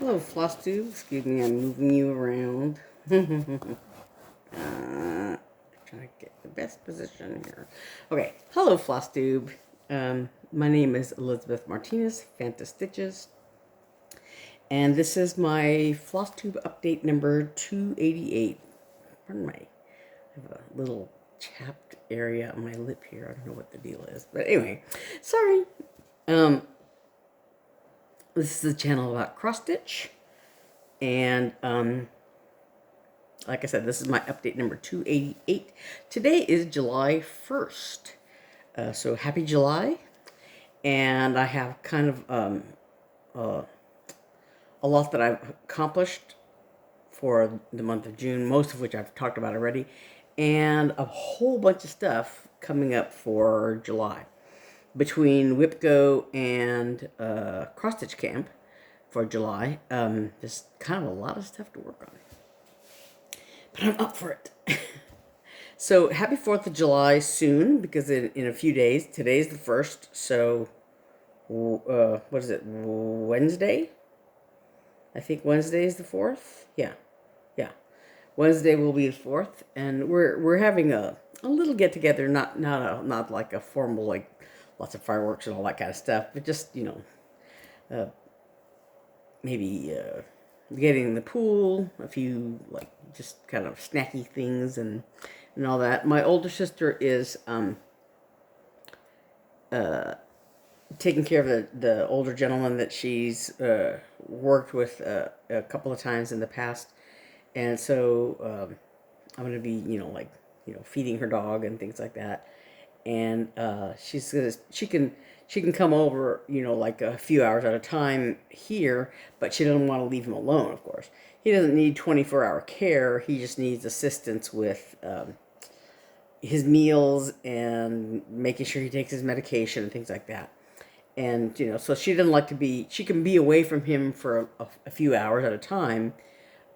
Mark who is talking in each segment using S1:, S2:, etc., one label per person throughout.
S1: Hello, Flosstube. Excuse me, I'm moving you around. Trying to get the best position here. Okay, hello, Flosstube. My name is Elizabeth Martinez, phantastitches, and this is my Flosstube update number 288. Pardon me, I have a little chapped area on my lip here. I don't know what the deal is, but anyway, sorry. This is a channel about cross stitch, and like I said, this is my update number 288. Today is July 1st, so happy July, and I have kind of a lot that I've accomplished for the month of June, most of which I've talked about already, and a whole bunch of stuff coming up for July. Between WIPGO and cross stitch camp for July, there's kind of a lot of stuff to work on. But I'm up for it. So happy 4th of July soon, because in a few days, today's the 1st, so what is it, Wednesday? I think Wednesday is the 4th. Yeah. Wednesday will be the 4th, and we're having a little get together, not like a formal, like lots of fireworks and all that kind of stuff, but just, maybe getting in the pool, a few like just kind of snacky things and all that. My older sister is taking care of the older gentleman that she's worked with a couple of times in the past, and so I'm gonna be feeding her dog and things like that. And she can come over, like a few hours at a time here, but she doesn't want to leave him alone, of course. He doesn't need 24-hour care. He just needs assistance with his meals and making sure he takes his medication and things like that. And, so she doesn't like to be, she can be away from him for a few hours at a time,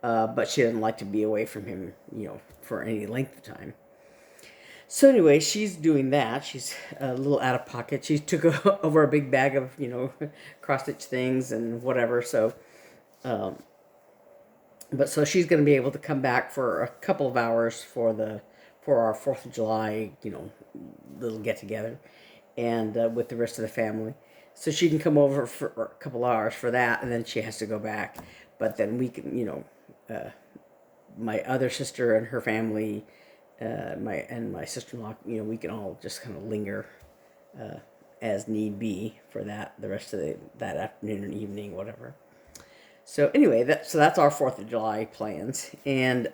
S1: but she doesn't like to be away from him, for any length of time. So anyway, she's doing that. She's a little out of pocket. She took over a big bag of, cross-stitch things and whatever. So, but so she's going to be able to come back for a couple of hours for our 4th of July, little get-together, and with the rest of the family. So she can come over for a couple of hours for that, and then she has to go back. But then we can, my other sister and her family, my sister-in-law, we can all just kind of linger as need be for that the rest of that afternoon and evening, whatever. So anyway, that's our 4th of July plans. And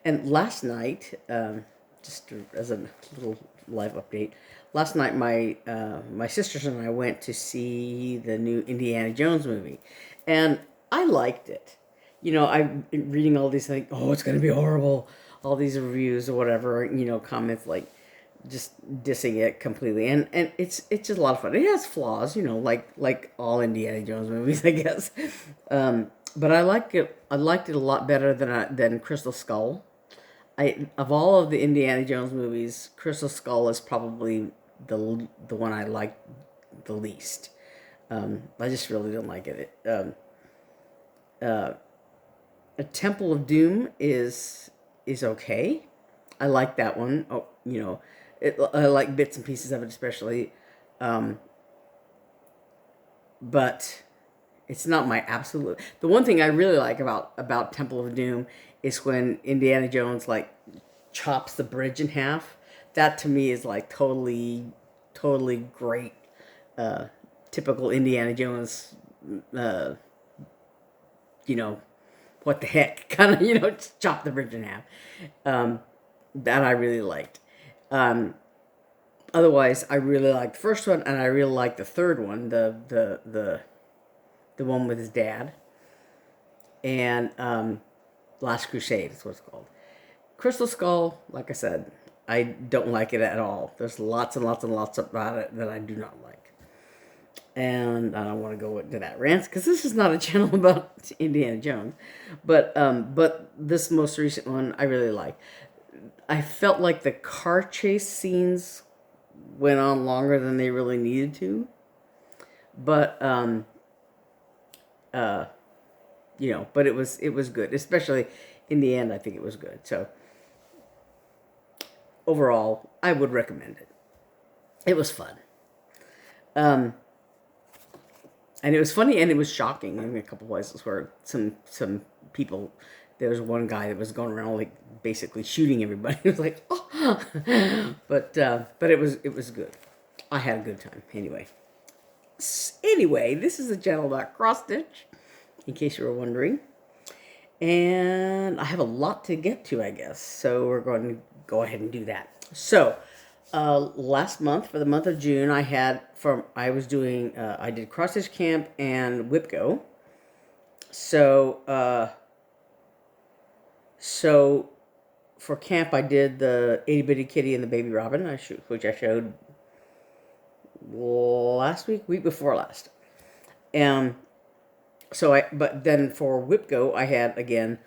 S1: last night, just as a little live update, last night my sisters and I went to see the new Indiana Jones movie, and I liked it. I've been reading all these things. Oh, it's going to be horrible. All these reviews or whatever, comments like just dissing it completely, and it's just a lot of fun. It has flaws, like all Indiana Jones movies, I guess. But I liked it a lot better than Crystal Skull. Of all of the Indiana Jones movies, Crystal Skull is probably the one I like the least. I just really don't like it. A Temple of Doom is okay. I like that one. Oh, I like bits and pieces of it, especially. But it's not my absolute. The one thing I really like about Temple of Doom is when Indiana Jones like chops the bridge in half. That to me is like totally great. Typical Indiana Jones. What the heck, kind of, just chop the bridge in half. That I really liked. Otherwise, I really liked the first one, and I really liked the third one, the one with his dad, and Last Crusade is what it's called. Crystal Skull, like I said, I don't like it at all. There's lots and lots and lots about it that I do not like. And I don't want to go into that rant because this is not a channel about Indiana Jones, but this most recent one I really like. I felt like the car chase scenes went on longer than they really needed to, but but it was good, especially in the end. I think it was good. So overall, I would recommend it. It was fun. And it was funny, and it was shocking in a couple places where some people. There was one guy that was going around like basically shooting everybody. It was like, oh, but it was good. I had a good time anyway. Anyway, this is a channel about cross stitch, in case you were wondering, and I have a lot to get to, I guess. So we're going to go ahead and do that. So. Last month, for the month of June, I did cross stitch camp and WIPGO. So for camp, I did the Itty Bitty Kitty and the Baby Robin, which I showed week before last. But then for WIPGO, I had again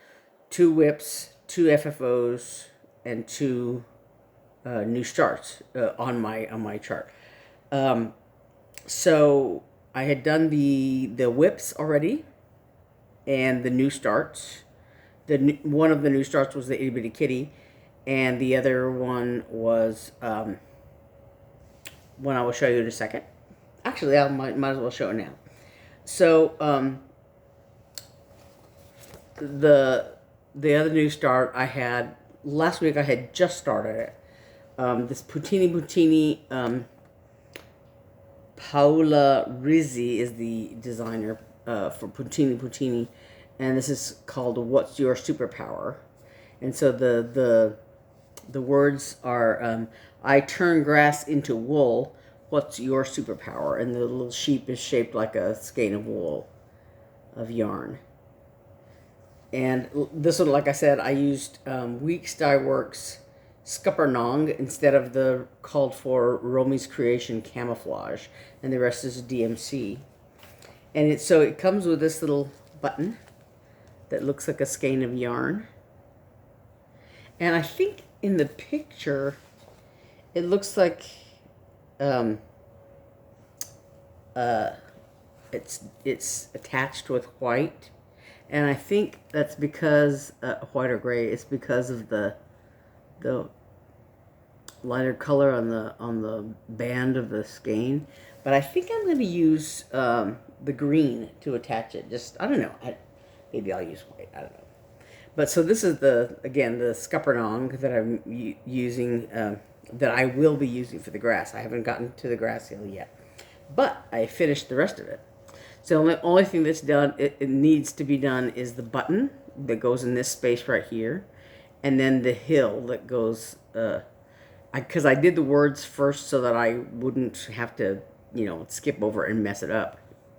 S1: 2 whips, 2 FFOs, and 2 new starts on my chart. So I had done the whips already, and the new starts. One of the new starts was the Itty Bitty Kitty, and the other one was one I will show you in a second. Actually, I might as well show it now. So the other new start I had last week. I had just started it. This Puntini, Paola Rizzi is the designer for Puntini, and this is called "What's Your Superpower?" And so the words are, "I turn grass into wool. What's your superpower?" And the little sheep is shaped like a skein of wool, of yarn. And this one, like I said, I used Weeks Dye Works Scuppernong instead of the called for Romy's Creation Camouflage, and the rest is DMC. And it comes with this little button that looks like a skein of yarn. And I think in the picture, it looks like it's attached with white, and I think that's because white or gray. It's because of the lighter color on the band of the skein. But I think I'm going to use the green to attach it. Just, I don't know. Maybe I'll use white. I don't know. But so this is the Scuppernong that I'm using, that I will be using for the grass. I haven't gotten to the grass hill yet, but I finished the rest of it. So the only thing that's done, it needs to be done, is the button that goes in this space right here, and then the hill that goes. Because I did the words first so that I wouldn't have to, skip over and mess it up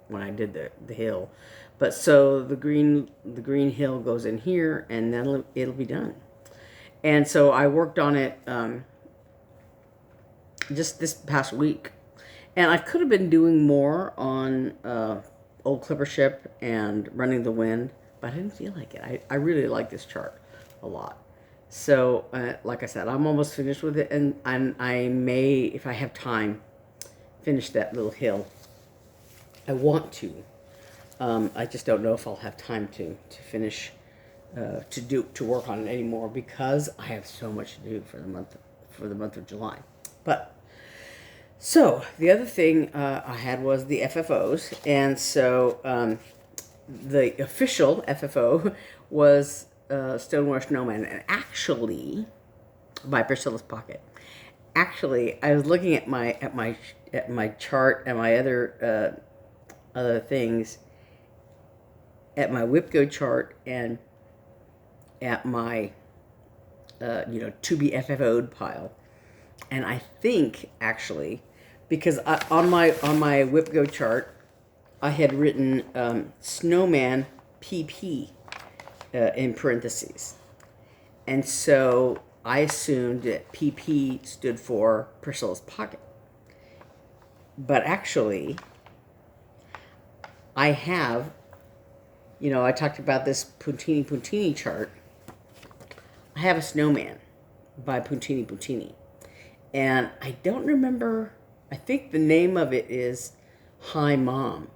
S1: when I did the hill. But so the green hill goes in here, and then it'll be done. And so I worked on it just this past week, and I could have been doing more on Old Clipper Ship and Running the Wind, but I didn't feel like it. I really like this chart a lot. So, like I said, I'm almost finished with it, and I may, if I have time, finish that little hill. I want to. I just don't know if I'll have time to finish, to work on it anymore, because I have so much to do for the month of July. But so the other thing I had was the FFOs, and so the official FFO was Stoneware Snowman, and actually by Priscilla's Pocket. Actually, I was looking at my chart and my other things, at my WIPGO chart and at my to be FFO'd pile, and I think actually, because on my WIPGO chart I had written Snowman PP in parentheses, and so I assumed that PP stood for Priscilla's Pocket. But actually, I have, I talked about this Puntini chart. I have a Snowman by Puntini, and I don't remember. I think the name of it is Hi Mom.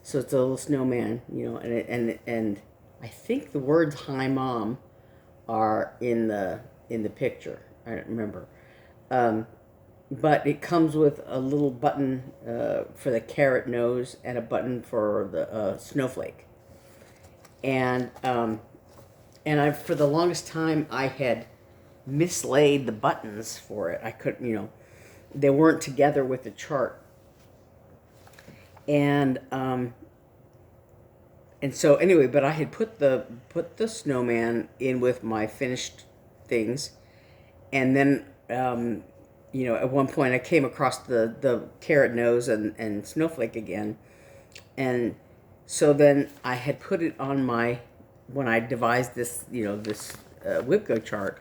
S1: So it's a little snowman, and I think the words "Hi Mom" are in the picture. I don't remember. But it comes with a little button for the carrot nose and a button for the snowflake. And I, for the longest time, I had mislaid the buttons for it. I couldn't, they weren't together with the chart. And so anyway, but I had put the snowman in with my finished things, and then at one point I came across the carrot nose and snowflake again, and so then I had put it on when I devised this this WIPGO chart.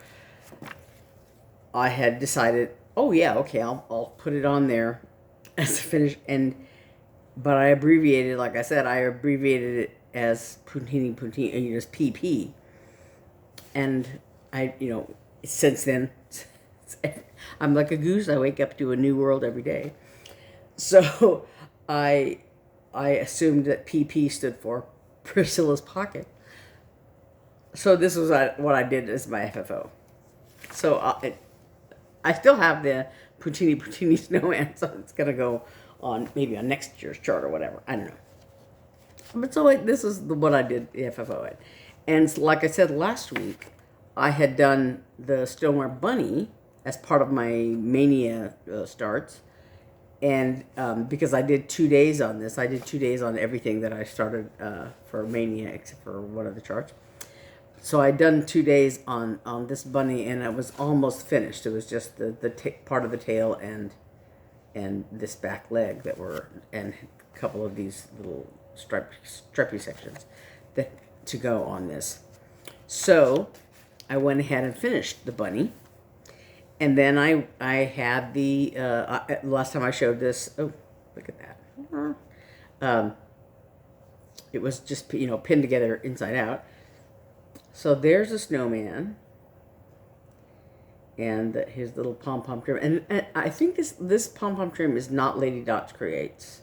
S1: I had decided, oh yeah, okay, I'll put it on there as a finish, but I abbreviated, like I said, it as Puntini, just PP. And since then, I'm like a goose. I wake up to a new world every day. So I assumed that PP stood for Priscilla's Pocket. So this was what I did as my FFO. So I still have the Puntini Snowman, so it's going to go on maybe on next year's chart or whatever. I don't know. But so this is what I did the FFO at. And like I said last week, I had done the Stoneware Bunny as part of my Mania starts. And because I did 2 days on this, I did 2 days on everything that I started for Mania, except for one of the charts. So I'd done 2 days on this bunny, and it was almost finished. It was just the part of the tail and this back leg and a couple of these little stripy sections to go on this. So I went ahead and finished the bunny. And then I had the, last time I showed this, oh, look at that. It was just, pinned together inside out. So there's a snowman. And his little pom-pom trim. And I think this pom-pom trim is not Lady Dot's Creates.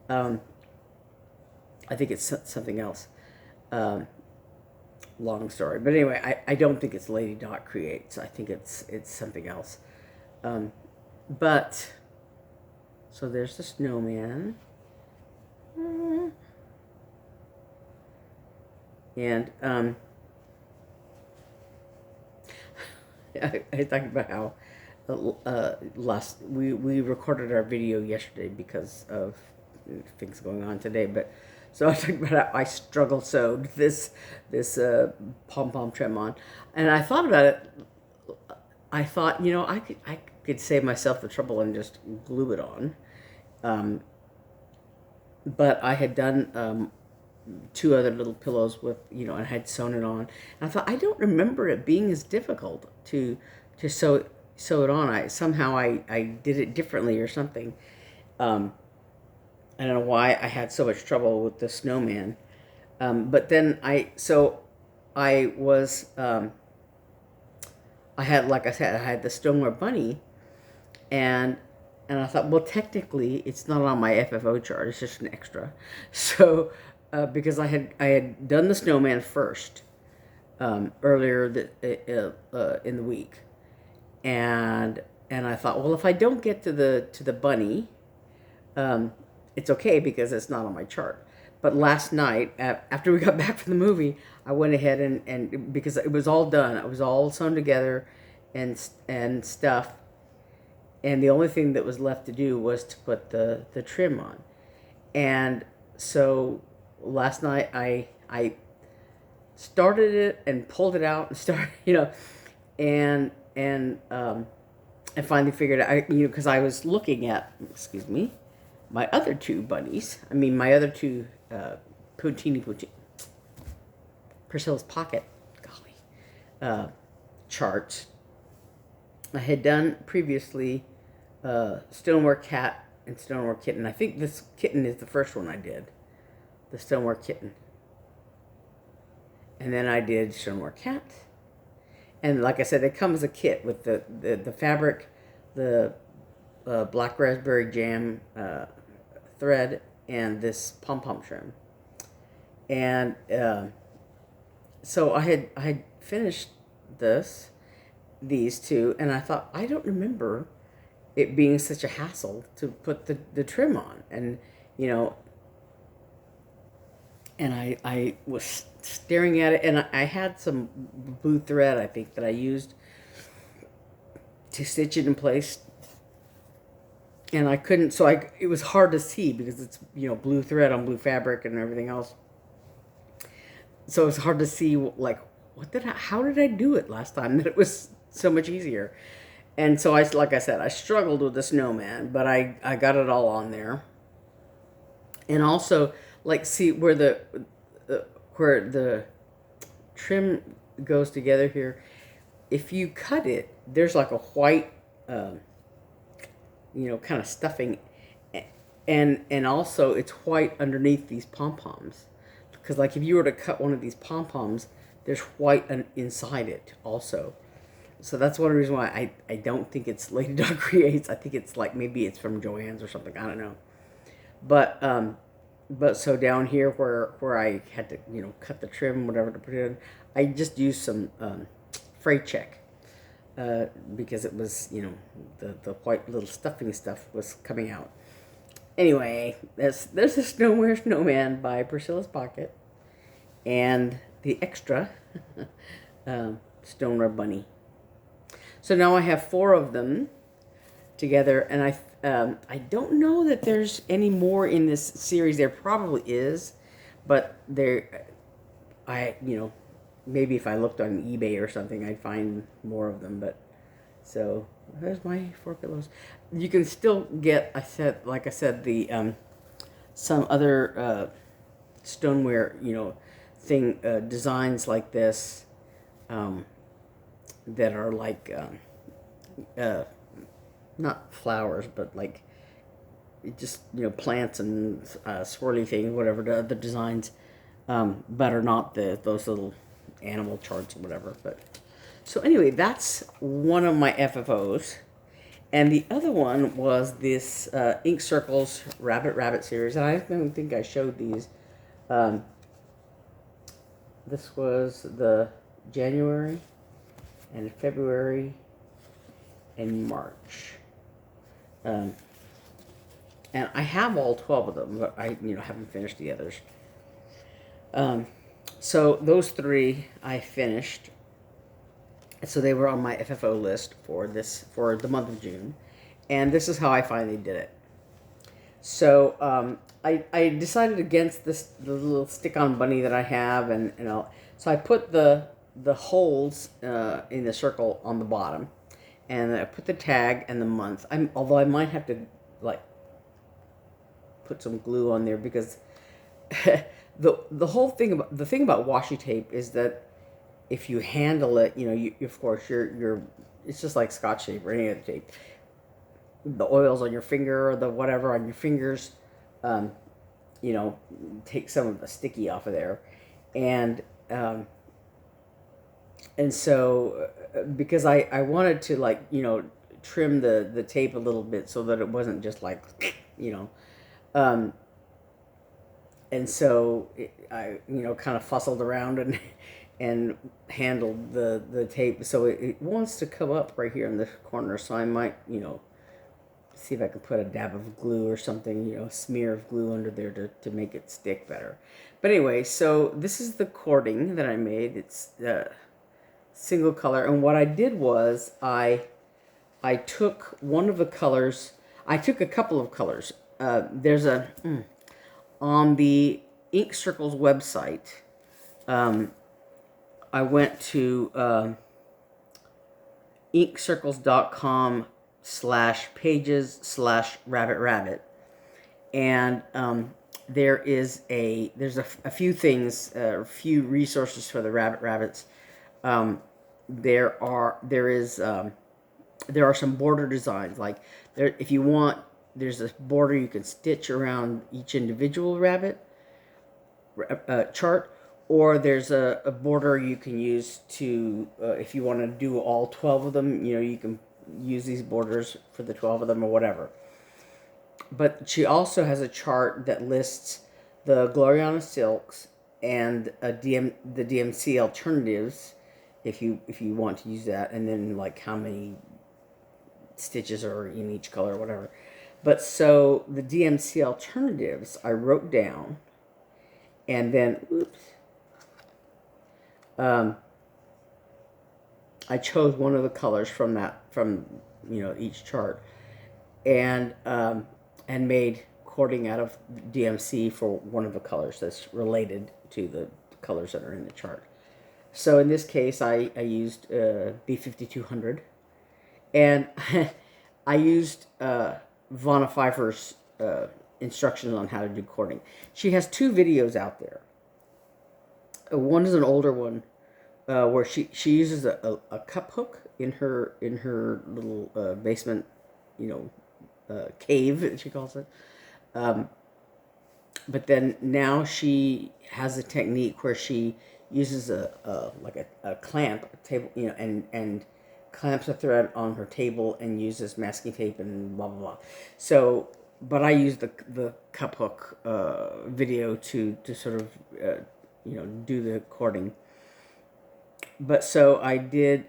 S1: I think it's something else. Long story. But anyway, I don't think it's Lady Dot Creates. I think it's something else. But, so there's the snowman. And, I talked about how we recorded our video yesterday because of things going on today, but so I talked about how I struggle sewed this pom-pom trim on, and I thought about it. I thought, I could save myself the trouble and just glue it on, but I had done 2 other little pillows with, and I had sewn it on. And I thought, I don't remember it being as difficult to sew it on. I did it differently or something. I don't know why I had so much trouble with the snowman. But then I had, like I said, I had the Stoneware Bunny, and I thought, well, technically it's not on my FFO chart. It's just an extra. So, because I had done the snowman first earlier in the week, and I thought, well, if I don't get to the bunny, it's okay because it's not on my chart. But last night, after we got back from the movie, I went ahead and because it was all done, it was all sewn together and stuff, and the only thing that was left to do was to put the trim on. And so last night I started it and pulled it out and started, and I finally figured out, because I was looking at, my other 2 bunnies. My other 2 Puntini, Priscilla's Pocket, charts. I had done previously Stoneware Cat and Stoneware Kitten. I think this kitten is the first one I did, the Stoneware Kitten. And then I did Stoneware Cat. And like I said, it comes as a kit with the fabric, the black raspberry jam thread, and this pom-pom trim. And so I had finished these two, and I thought, I don't remember it being such a hassle to put the trim on. And, you know, and I was staring at it, and I had some blue thread, I think, that I used to stitch it in place. And I couldn't, so it was hard to see because it's, you know, blue thread on blue fabric and everything else. So it's hard to see, like, how did I do it last time that it was so much easier? And so like I said, I struggled with the Snowman, but I got it all on there. And also, like, see where the trim goes together here. If you cut it, there's like a white, you know, kind of stuffing, and also it's white underneath these pom-poms. Because, like, if you were to cut one of these pom-poms, there's white inside it also. So that's one reason why I don't think it's Lady Dog Creates. I think it's like, maybe it's from Joann's or something. I don't know. But so down here where I had to, you know, cut the trim, whatever, to put it in, I just used some freight check. Because it was, you know, the white little stuffing stuff was coming out. Anyway, there's a Stoneware Snowman by Priscilla's Pocket, and the extra Stoneware Bunny. So now I have 4 of them together, and I don't know that there's any more in this series. There probably is, but you know, maybe if I looked on eBay or something, I'd find more of them. But so there's my 4 pillows. You can still get, like I said, the some other stoneware, you know, designs like this, that are like not flowers, but like just, you know, plants and swirly things, whatever, the other designs, but are not those little animal charts or whatever. But so anyway, that's one of my FFOs. And the other one was this Ink Circles Rabbit series. And I don't think I showed these. This was the January and February and March. And I have all 12 of them, but I, you know, haven't finished the others. So those 3 I finished. So they were on my FFO list for the month of June. And this is how I finally did it. So I decided against the little stick-on bunny that I have, and you know, so I put the holes in the circle on the bottom, and I put the tag and the month. Although I might have to, like, put some glue on there, because the whole thing about washi tape is that if you handle it, you know, of course you're it's just like Scotch tape or any other tape. The oils on your finger or the whatever on your fingers, you know, take some of the sticky off of there, and so because I wanted to, like, you know, trim the tape a little bit so that it wasn't just like, you know, and so I, you know, kind of fussled around and handled the tape. So it wants to come up right here in the corner. So I might, you know, see if I can put a dab of glue or something, you know, a smear of glue under there to make it stick better. But anyway, so this is the cording that I made. It's single color. And what I did was I took one of the colors. I took a couple of colors. There's on the Ink Circles website, I went to inkcircles.com/pages/rabbit, and there's a few things, a few resources for the rabbits. There are some border designs, like if you want. There's a border you can stitch around each individual rabbit chart, or there's a border you can use to, if you want to do all 12 of them, you know, you can use these borders for the 12 of them or whatever. But she also has a chart that lists the Gloriana silks and the DMC alternatives, if you want to use that, and then like how many stitches are in each color or whatever. But so the DMC alternatives I wrote down, and then I chose one of the colors from each chart, and made cording out of DMC for one of the colors that's related to the colors that are in the chart. So in this case, I used B5200, and I used Vonna Pfeiffer's instructions on how to do cording. She has 2 videos out there. One is an older one where she uses a cup hook in her little basement, cave, she calls it. But then now she has a technique where she uses a clamp, a table, and clamps a thread on her table and uses masking tape and blah blah blah. So, but I use the cup hook video to sort of do the cording. But so I did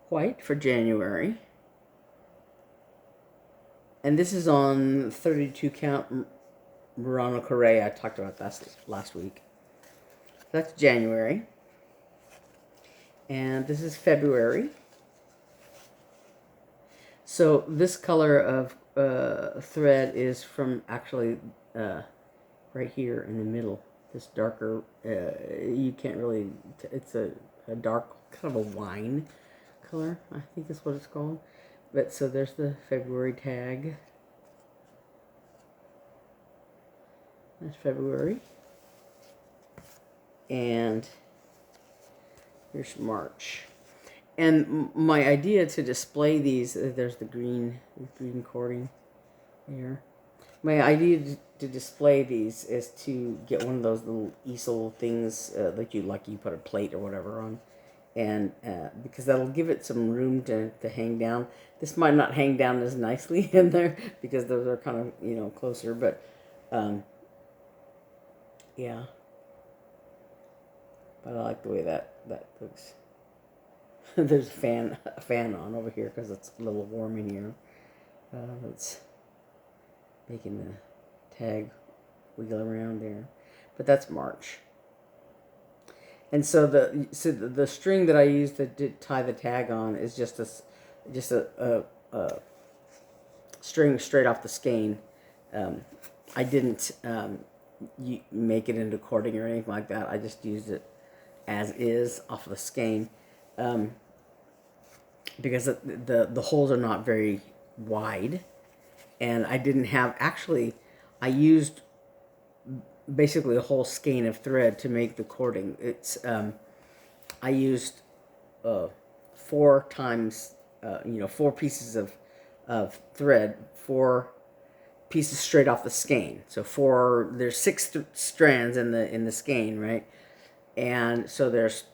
S1: white for January. And this is on 32 count Murano Correa. I talked about that last week. That's January. And this is February. So this color of thread is from actually right here in the middle. This darker, you can't really, it's a dark, kind of a wine color, I think is what it's called. But so there's the February tag. That's February. And here's March. And my idea to display these, there's the green cording here. My idea to display these is to get one of those little easel things that you put a plate or whatever on. And because that'll give it some room to hang down. This might not hang down as nicely in there because those are kind of, closer, but yeah. But I like the way that looks. There's a fan on over here because it's a little warm in here. That's making the tag wiggle around there. But that's March. And so the string that I used to tie the tag on is just a string straight off the skein. I didn't make it into cording or anything like that. I just used it as is off of the skein, because the holes are not very wide, and I didn't have, actually I used basically a whole skein of thread to make the cording. It's I used 4 times 4 pieces of thread, 4 pieces straight off the skein. So there's 6 strands in the skein, right? And so there's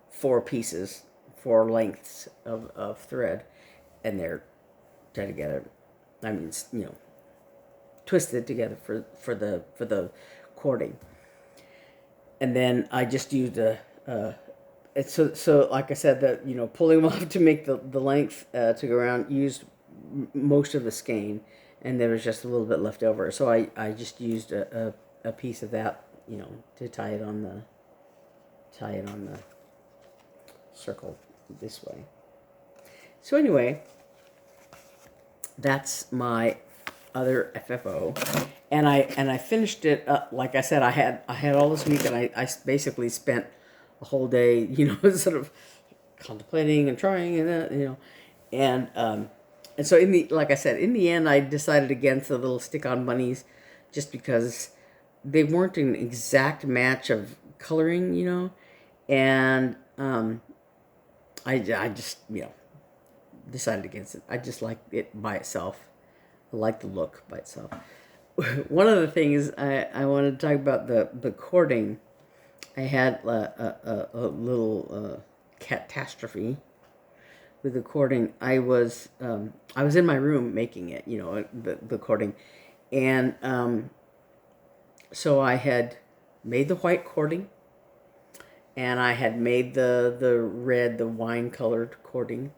S1: 4 pieces, 4 lengths of thread, and they're tied together. I mean, twisted together for the cording. And then I just used so like I said, that pulling them off to make the length to go around, used most of the skein, and there was just a little bit left over. So I just used a piece of that, to tie it on the circle this way. So anyway, that's my other FFO, and I finished it up. Like I said, I had all this week, and I basically spent a whole day, sort of contemplating and trying, and and so like I said, in the end, I decided against the little stick-on bunnies, just because they weren't an exact match of coloring, and I just decided against it. I just liked it by itself. I like the look by itself. One of the things I wanted to talk about the cording. I had a little catastrophe with the cording, I was in my room making it, the cording, and so I had made the white cording, and I had made the red, the wine colored cording,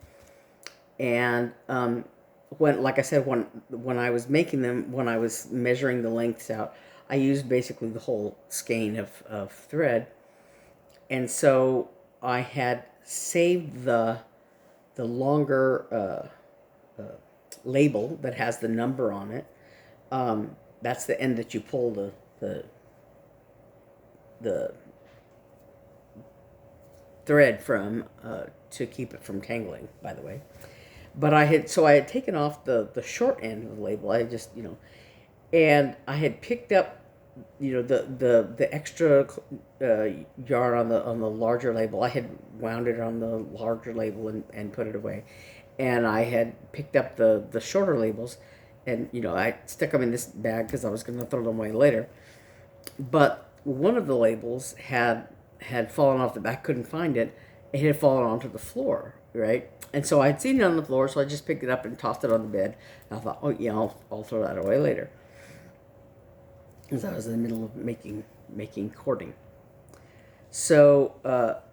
S1: and when, like I said, when I was making them, when I was measuring the lengths out, I used basically the whole skein of thread, and so I had saved the longer label that has the number on it. That's the end that you pull the thread from to keep it from tangling, by the way. But I had taken off the short end of the label. I just, and I had picked up, the extra yarn on the larger label. I had wound it on the larger label and put it away. And I had picked up the shorter labels, and I stuck them in this bag because I was going to throw them away later. But one of the labels had fallen off the back, couldn't find it. It had fallen onto the floor, right? And so I'd seen it on the floor, so I just picked it up and tossed it on the bed. And I thought, oh yeah, I'll throw that away later. Because I was in the middle of making cording. So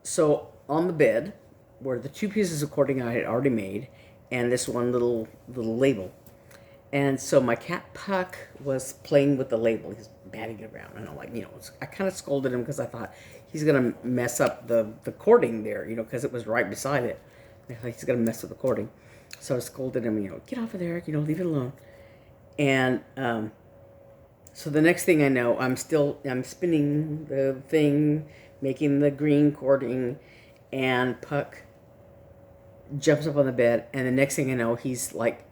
S1: so on the bed were the two pieces of cording I had already made, and this one little label. And so my cat Puck was playing with the label. He's batting it around, and I'm like, I kind of scolded him because I thought he's gonna mess up the cording there, because it was right beside it. I thought he's gonna mess with the cording, so I scolded him, get off of there, leave it alone. And so the next thing I know, I'm spinning the thing, making the green cording, and Puck jumps up on the bed, and the next thing I know, he's like,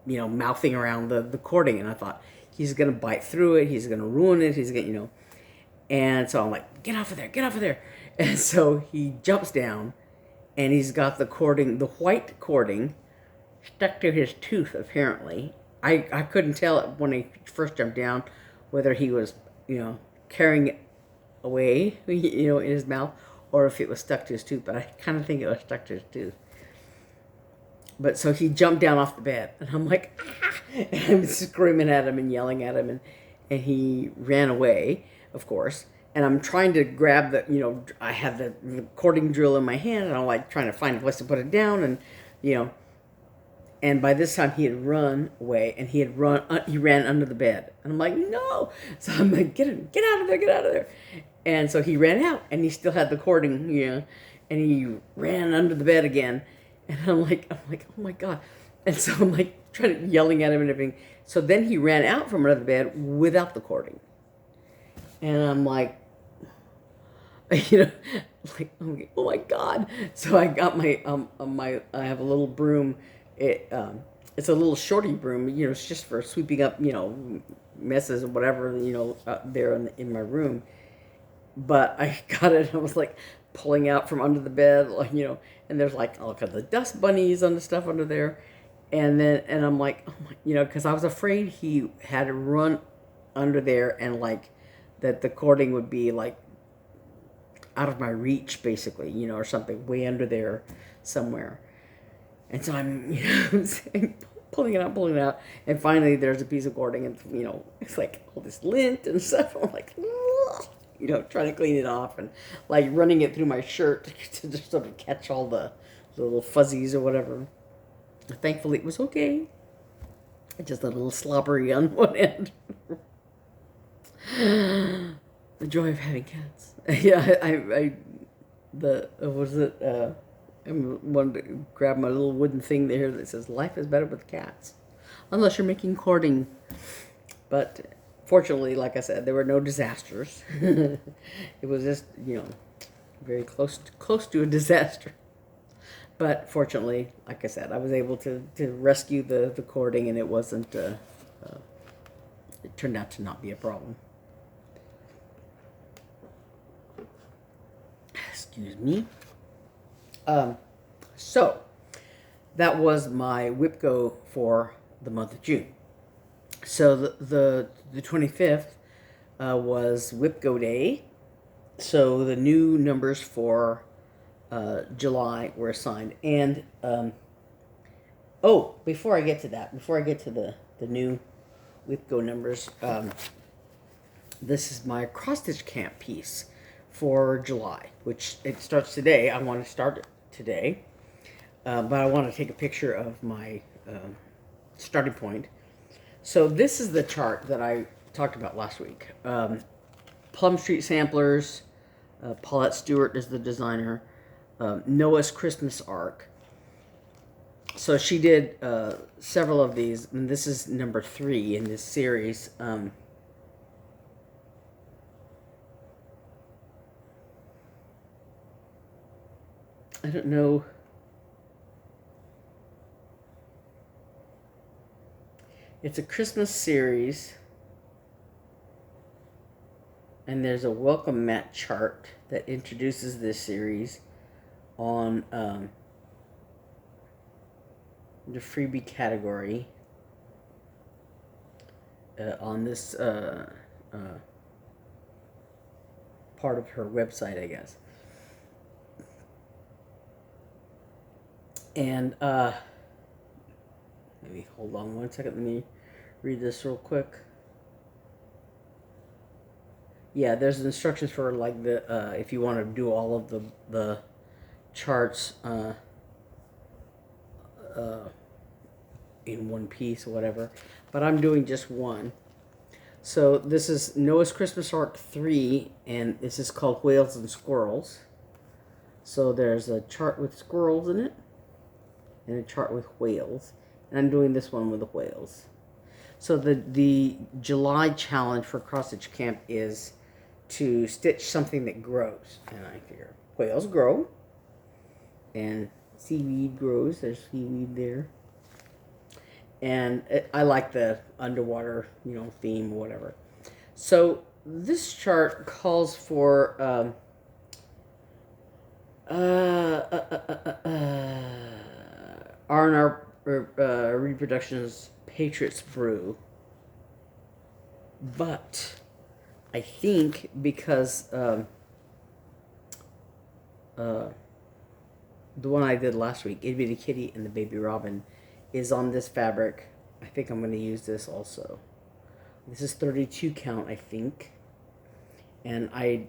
S1: mouthing around the cording, and I thought he's gonna bite through it, he's gonna ruin it, he's gonna, and so I'm like, get off of there, and so he jumps down, and he's got the cording, the white cording, stuck to his tooth apparently. I couldn't tell when he first jumped down whether he was, carrying it away, in his mouth, or if it was stuck to his tooth, but I kind of think it was stuck to his tooth. But so he jumped down off the bed, and I'm like, ah! And I'm screaming at him and yelling at him, and he ran away, of course. And I'm trying to grab I have the cording drill in my hand, and I'm like trying to find a place to put it down, and and by this time he had run away, and he ran under the bed, and I'm like, no. So I'm like, get out of there. And so he ran out, and he still had the cording, and he ran under the bed again. And I'm like, oh my God. And so I'm like yelling at him and everything. So then he ran out from under the bed without the cording. And I'm like, oh my God. So I got my, I have a little broom. It's a little shorty broom, it's just for sweeping up, messes or whatever, there in my room. But I got it, I was like pulling out from under the bed, and there's like all kinds of dust bunnies on the stuff under there. And I'm like, oh my, because I was afraid he had to run under there, and like that the cording would be like out of my reach, basically, or something way under there somewhere. And so I'm, pulling it out, and finally there's a piece of cording, and it's like all this lint and stuff. I'm like, trying to clean it off, and like running it through my shirt to just sort of catch all the little fuzzies or whatever. Thankfully, it was okay. Just a little slobbery on one end. The joy of having cats. Yeah, I wanted to grab my little wooden thing there that says life is better with cats, unless you're making cording. But fortunately, like I said, there were no disasters. It was just, very close to a disaster. But fortunately, like I said, I was able to rescue the cording, and it wasn't, it turned out to not be a problem. Excuse me. So that was my WIPGO for the month of June. So the 25th was WIPGO Day. So the new numbers for July were assigned. And oh, before I get to that, before I get to the new WIPGO numbers, this is my cross-stitch camp piece for July, which it starts today. I want to start it today, but I want to take a picture of my starting point. So this is the chart that I talked about last week. Plum Street Samplers, Paulette Stewart is the designer, Noah's Christmas Arc. So she did several of these, and this is number 3 in this series. I don't know. It's a Christmas series, and there's a welcome mat chart that introduces this series on the freebie category on this part of her website, I guess. And maybe hold on one second, let me read this real quick. Yeah, there's instructions for like the if you want to do all of the charts in one piece or whatever, but I'm doing just one. So this is Noah's Christmas Arc 3, and this is called Whales and Squirrels. So there's a chart with squirrels in it and a chart with whales, and I'm doing this one with the whales. So the July challenge for cross stitch camp is to stitch something that grows, and I figure whales grow and seaweed grows. There's seaweed there, and I like the underwater, theme or whatever. So this chart calls for R&R Reproductions Patriots Brew, but I think because the one I did last week, Itty Bitty Kitty and the Baby Robin, is on this fabric. I think I'm going to use this also. This is 32 count, I think, and I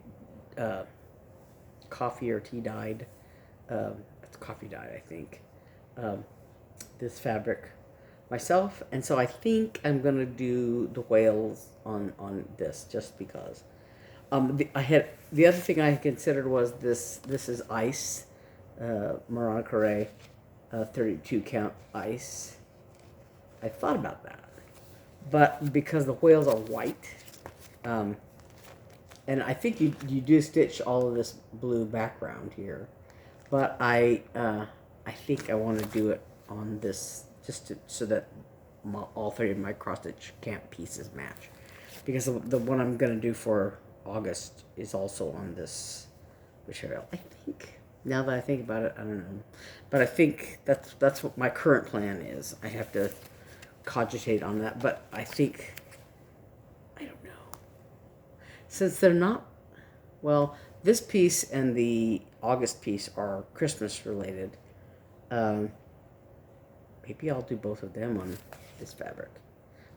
S1: coffee or tea dyed. It's coffee dyed, I think. This fabric myself, and so I think I'm gonna do the whales on this just because. The other thing I considered was this. This is ice, Marana Carré, 32 count ice. I thought about that, but because the whales are white, and I think you do stitch all of this blue background here, but I think I want to do it on this just so that all 3 of my cross stitch camp pieces match, because the one I'm going to do for August is also on this material. I think, now that I think about it, I don't know, but I think that's what my current plan is. I have to cogitate on that, but I think, I don't know, since they're not, well, this piece and the August piece are Christmas related. Maybe I'll do both of them on this fabric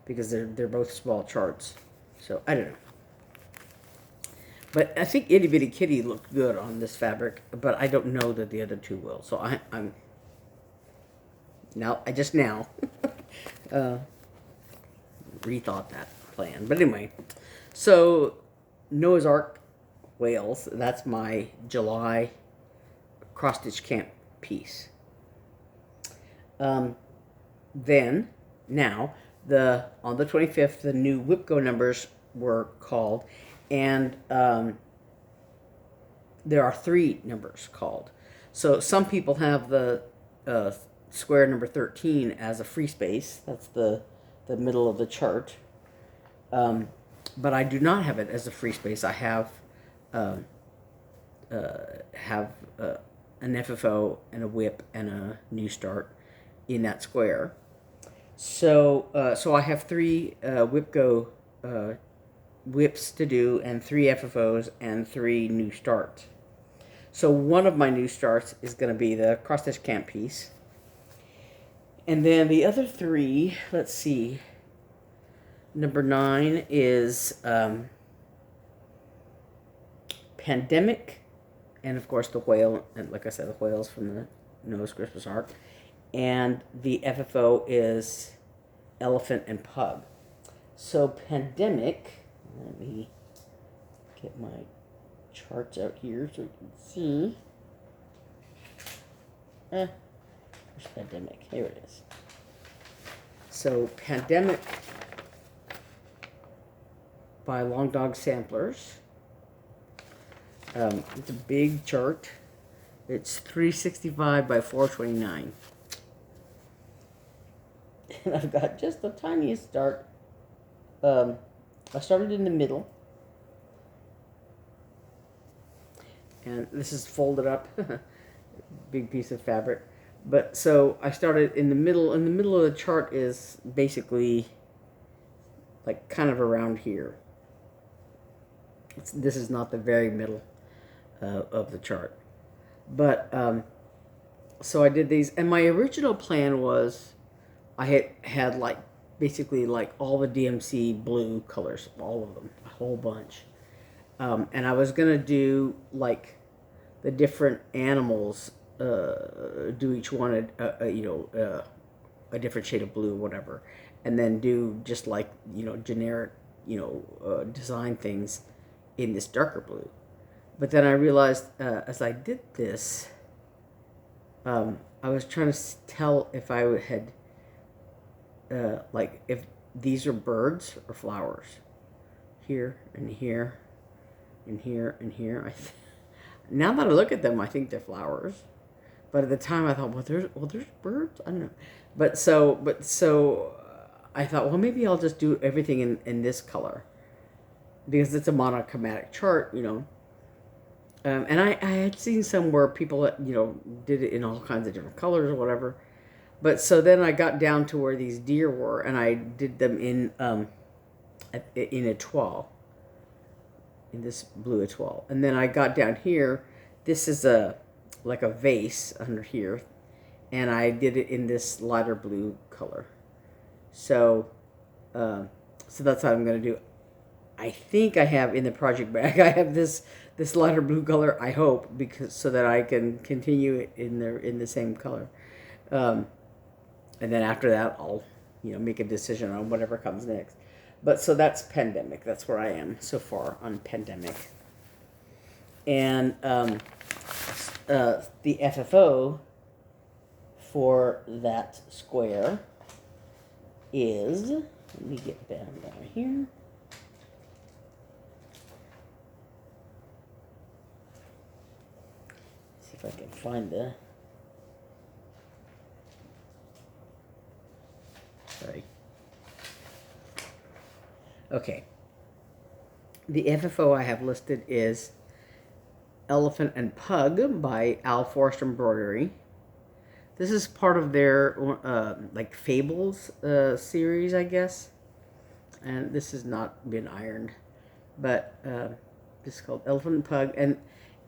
S1: because they're both small charts. So I don't know. But I think Itty Bitty Kitty looked good on this fabric, but I don't know that the other 2 will. So I'm now rethought that plan. But anyway, so Noah's Ark whales. That's my July cross stitch camp piece. Then now on the 25th, the new WIPGO numbers were called, and there are 3 numbers called. So some people have the square number 13 as a free space. That's the middle of the chart. But I do not have it as a free space. I have an FFO and a whip and a new start in that square. So I have 3 WIPGO whips to do, and 3 FFOs and 3 new starts. So one of my new starts is going to be the cross stitch camp piece. And then the other three, let's see. Number 9 is Pandemic, and of course the whale, and like I said, the whales from the Noah's Christmas Ark. And the FFO is Elephant and Pug. So Pandemic, let me get my charts out here so you can see. Where's Pandemic? Here it is. So Pandemic by Long Dog Samplers. It's a big chart. It's 365 by 429. And I've got just the tiniest start. I started in the middle. And this is folded up. Big piece of fabric. But so I started in the middle, and the middle of the chart is basically like kind of around here. This is not the very middle of the chart. But so I did these, and my original plan was I had like basically like all the DMC blue colors, all of them, a whole bunch. And I was gonna do like the different animals, do each one a different shade of blue, whatever, and then do just like generic design things in this darker blue. But then I realized as I did this, I was trying to tell if I had like if these are birds or flowers, here and here and here and here. Now that I look at them, I think they're flowers. But at the time, I thought, well, there's birds. I don't know. But so I thought, well, maybe I'll just do everything in this color, because it's a monochromatic chart, And I had seen some where people, did it in all kinds of different colors or whatever. But so then I got down to where these deer were, and I did them in étoile, in this blue étoile. And then I got down here. This is like a vase under here, and I did it in this lighter blue color. So that's how I'm going to do it. I think I have in the project bag, I have this lighter blue color, I hope, because so that I can continue it in the same color. And then after that, I'll make a decision on whatever comes next. But so that's Pandemic. That's where I am so far on Pandemic. And the FFO for that square is, let me get down here. See if I can find the, sorry. Okay. The FFO I have listed is Elephant and Pug by Al Forrest Embroidery. This is part of their like Fables series, I guess. And this has not been ironed, but this is called Elephant and Pug,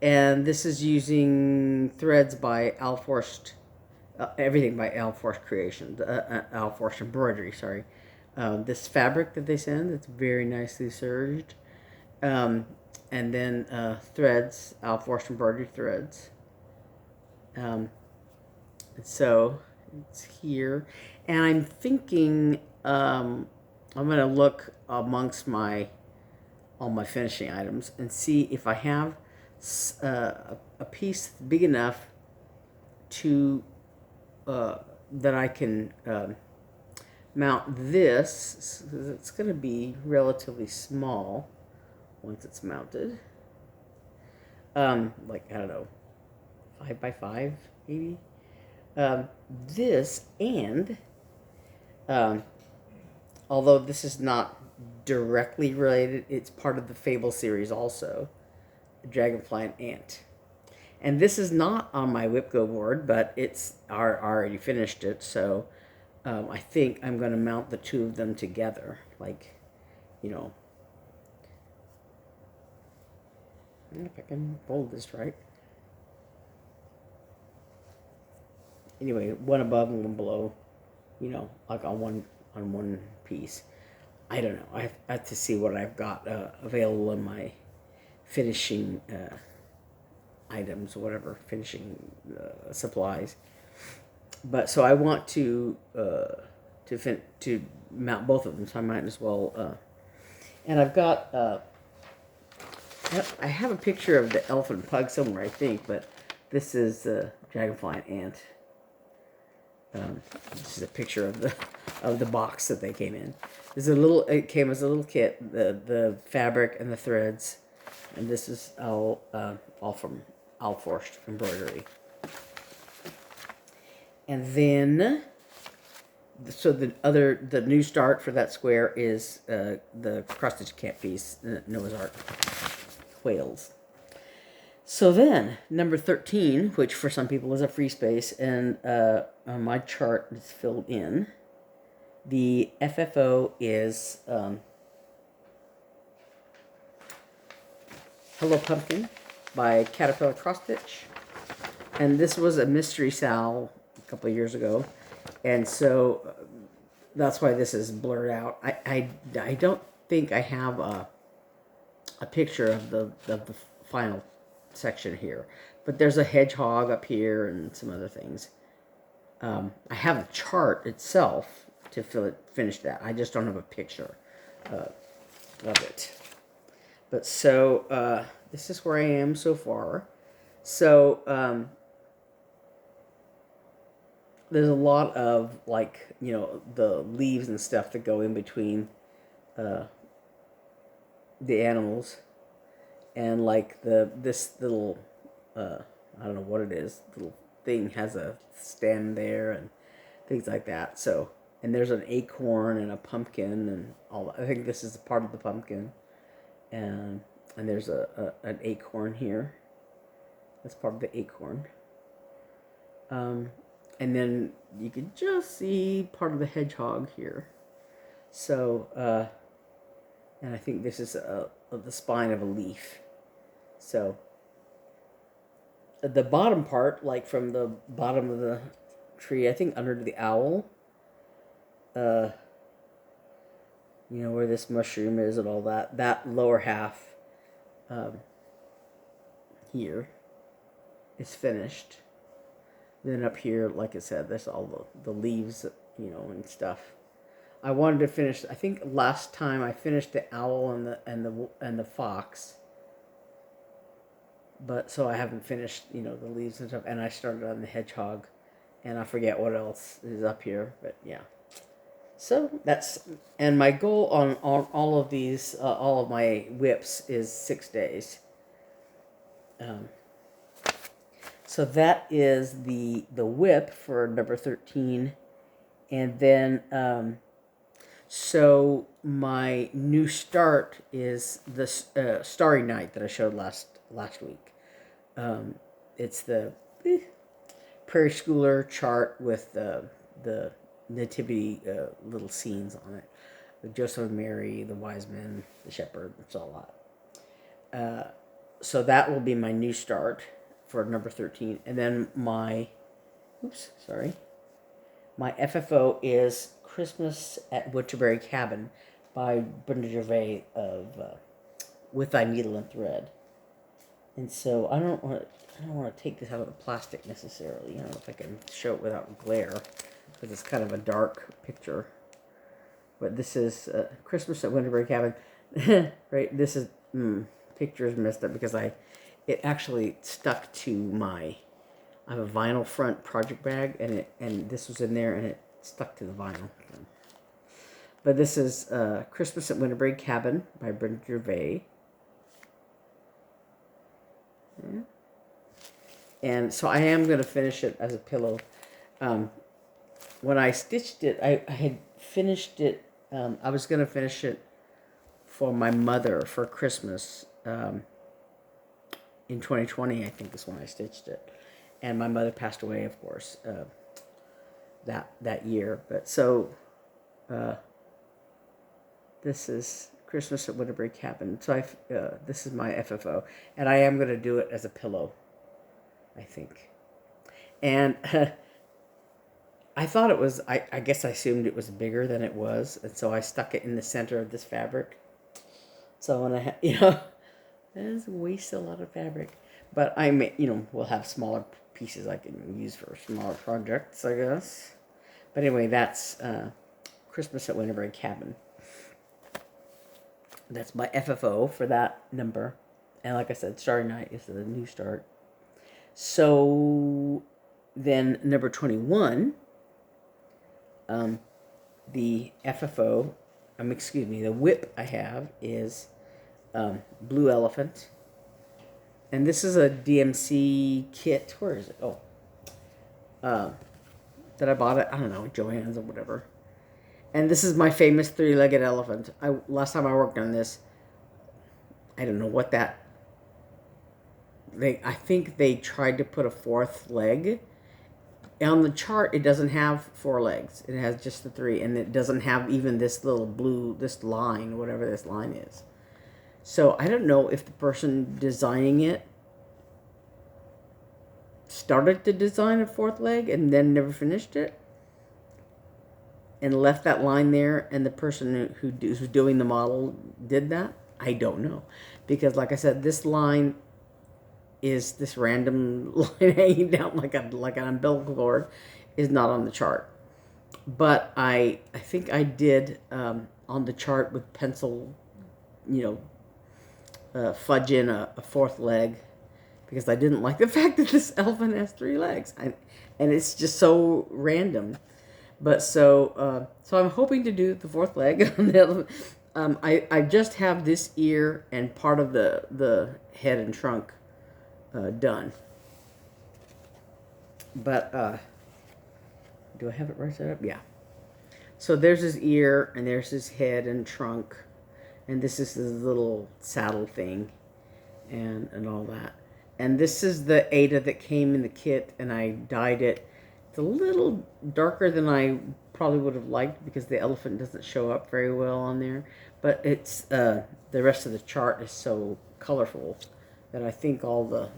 S1: and this is using threads by Al Forrest, everything by Al Forrest Creations, Al Forrest Embroidery. Sorry, this fabric that they send, it's very nicely serged. And then threads, Al Forrest Embroidery threads. So it's here, and I'm thinking I'm gonna look amongst all my finishing items and see if I have a piece big enough to that I can mount this. It's gonna be relatively small once it's mounted. Like, I don't know, 5 by 5 maybe. This, and although this is not directly related, it's part of the Fable series also, Dragonfly and Ant. And this is not on my WIPGO board, but I already finished it, so I think I'm going to mount the two of them together, like, I don't know if I can fold this right. anyway, one above and one below, you know, like on one piece. I don't know. I have to see what I've got available in my finishing items or whatever, finishing supplies. But so I want to mount both of them, so I might as well. And I've got I have a picture of the elephant pug somewhere, I think, but this is the dragonfly and ant. This is a picture of the box that they came in. There's a little. It came as a little kit. The fabric and the threads, and this is all from Alforst Embroidery. And then, so the new start for that square is the cross-stitch camp piece, Noah's Ark whales. So then, number 13, which for some people is a free space, and on my chart is filled in. The FFO is Hello Pumpkin by Caterpillar Cross Stitch. And this was a mystery sal a couple of years ago. And so that's why this is blurred out. I don't think I have a picture of the final section here. But there's a hedgehog up here and some other things. I have a chart itself to finish that. I just don't have a picture of it. But so this is where I am so far. So there's a lot of, like, you know, the leaves and stuff that go in between the animals, and like this little I don't know what it is, little thing has a stem there and things like that. So, and there's an acorn and a pumpkin and all that. I think this is a part of the pumpkin, and there's an acorn here. That's part of the acorn. And then you can just see part of the hedgehog here. So, and I think this is the spine of a leaf. So, the bottom part, like from the bottom of the tree, I think under the owl, you know, where this mushroom is and all that, that lower half here is finished. Then up here, like I said, there's all the leaves, you know, and stuff. I wanted to finish. I think last time I finished the owl and the fox, but so I haven't finished, you know, the leaves and stuff. And I started on the hedgehog, and I forget what else is up here. But yeah, so that's, and my goal on all of these, all of my whips is 6 days. So that is the whip for number 13. And then, so my new start is this Starry Night that I showed last week. It's the Prairie Schooler chart with the nativity little scenes on it. With Joseph and Mary, the wise men, the shepherd, it's all that. So that will be my new start for number 13. And then my FFO is Christmas at Winterberry Cabin by Brenda Gervais of With Thy Needle and Thread. And so I don't want to take this out of the plastic necessarily. I don't know if I can show it without glare, because it's kind of a dark picture. But this is Christmas at Winterberry Cabin. Right, this is picture is messed up because it actually stuck to my, I have a vinyl front project bag, and this was in there and it stuck to the vinyl. But this is Christmas at Winterberry Cabin by Brenda Gervais. Yeah. And so I am going to finish it as a pillow. When I stitched it, I had finished it. I was going to finish it for my mother for Christmas. In 2020, I think is when I stitched it. And my mother passed away, of course, that year. But so, this is Christmas at Winterberry Cabin. So this is my FFO. And I am going to do it as a pillow, I think. And I thought it was, I guess I assumed it was bigger than it was. And so I stuck it in the center of this fabric. So when that's waste a lot of fabric. But I may, we'll have smaller pieces I can use for smaller projects, I guess. But anyway, that's Christmas at Winterberry Cabin. That's my FFO for that number. And like I said, Starry Night is the new start. So then number 21, the FFO, the WIP I have is Blue Elephant. And this is a DMC kit. Where is it? Oh. That I bought at, I don't know, Joann's or whatever. And this is my famous three-legged elephant. Last time I worked on this, I don't know what that... I think they tried to put a fourth leg. On the chart, it doesn't have 4 legs. It has just the 3. And it doesn't have even this little blue, this line, whatever this line is. So I don't know if the person designing it started to design a 4th leg and then never finished it and left that line there, and the person who's doing the model did that. I don't know, because like I said, this line is this random line hanging down like an umbilical cord is not on the chart. But I think I did on the chart with pencil, fudge in a 4th leg, because I didn't like the fact that this elephant has 3 legs, and it's just so random. But so I'm hoping to do the 4th leg on the elephant. I just have this ear and part of the head and trunk done. But do I have it right set up? Yeah. So there's his ear, and there's his head and trunk, and this is his little saddle thing, and all that. And this is the Ada that came in the kit, and I dyed it. It's a little darker than I probably would have liked, because the elephant doesn't show up very well on there. But it's the rest of the chart is so colorful that I think all the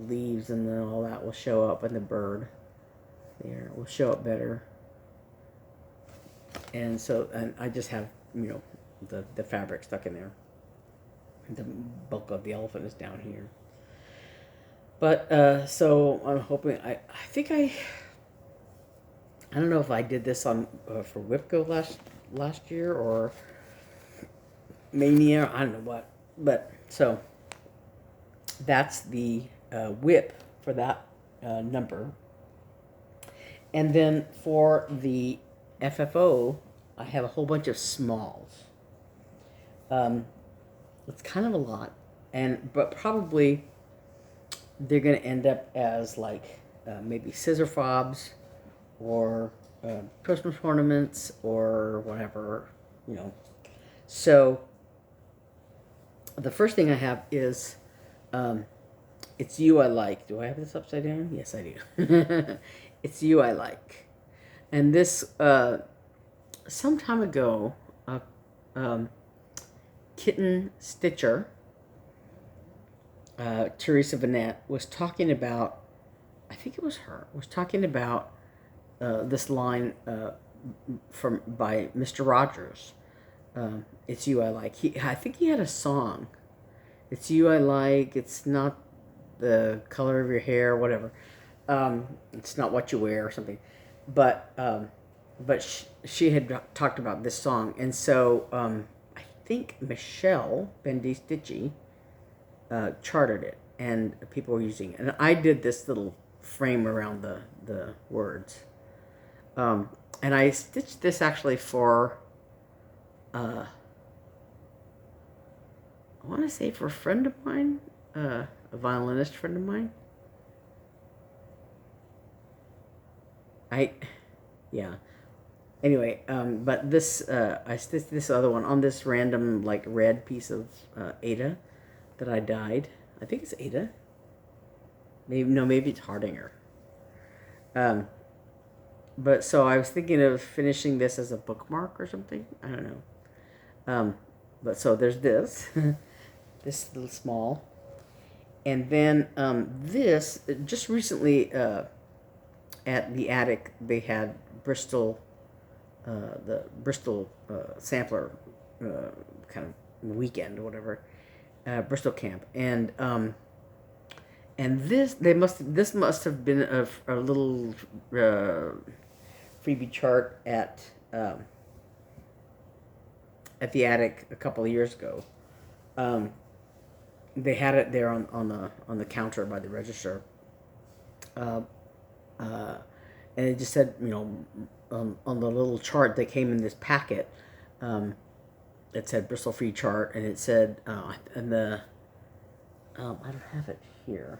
S1: leaves and all that will show up, and the bird there will show up better. And so, and I just have the fabric stuck in there. The bulk of the elephant is down here. But so I'm hoping, I think I don't know if I did this on for WIPGO last year or Mania, I don't know what, but so that's the WIP for that number. And then for the FFO, I have a whole bunch of smalls. It's kind of a lot, but probably they're going to end up as like maybe scissor fobs or Christmas ornaments or whatever, So the first thing I have is It's You I Like. Do I have this upside down? Yes, I do. It's You I Like. And this, some time ago, Kitten Stitcher, Teresa Vanette, was talking about, I think it was her, was talking about this line by Mr. Rogers. It's You I Like. I think he had a song. It's You I Like. It's not the color of your hair, whatever. It's not what you wear or something. But she had talked about this song, and so I think Michelle Bendy-Stitchy charted it, and people were using it. And I did this little frame around the words. And I stitched this actually for, I want to say for a friend of mine, a violinist friend of mine. Yeah. Anyway, but this, I stitched this other one on this random, like, red piece of Ada that I dyed. I think it's Ada. Maybe it's Hardinger. But so I was thinking of finishing this as a bookmark or something. I don't know. But so there's this, this little small. And then this, just recently, at the attic they had Bristol, the Bristol sampler kind of weekend or whatever, Bristol camp, and this must have been a little freebie chart at the attic a couple of years ago. They had it there on the counter by the register, and it just said, on the little chart that came in this packet, it said Bristol Free Chart, and it said, and I don't have it here.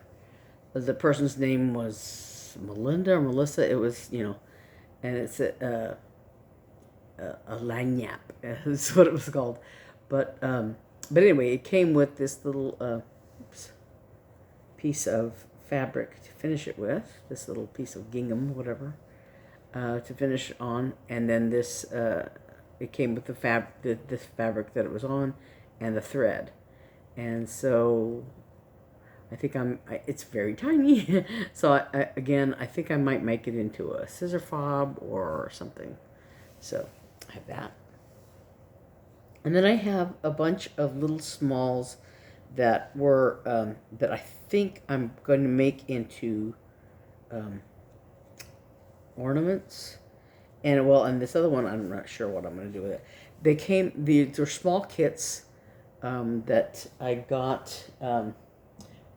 S1: The person's name was Melinda or Melissa. It was, and it's a lanyap is what it was called. But anyway, it came with this little piece of fabric to finish it with, this little piece of gingham, whatever, to finish on, and then this, it came with this fabric that it was on, and the thread, and so I think it's very tiny, so I think I might make it into a scissor fob or something, so I have that. And then I have a bunch of little smalls that were, that I think I'm going to make into ornaments. And this other one, I'm not sure what I'm going to do with it. These are small kits that I got.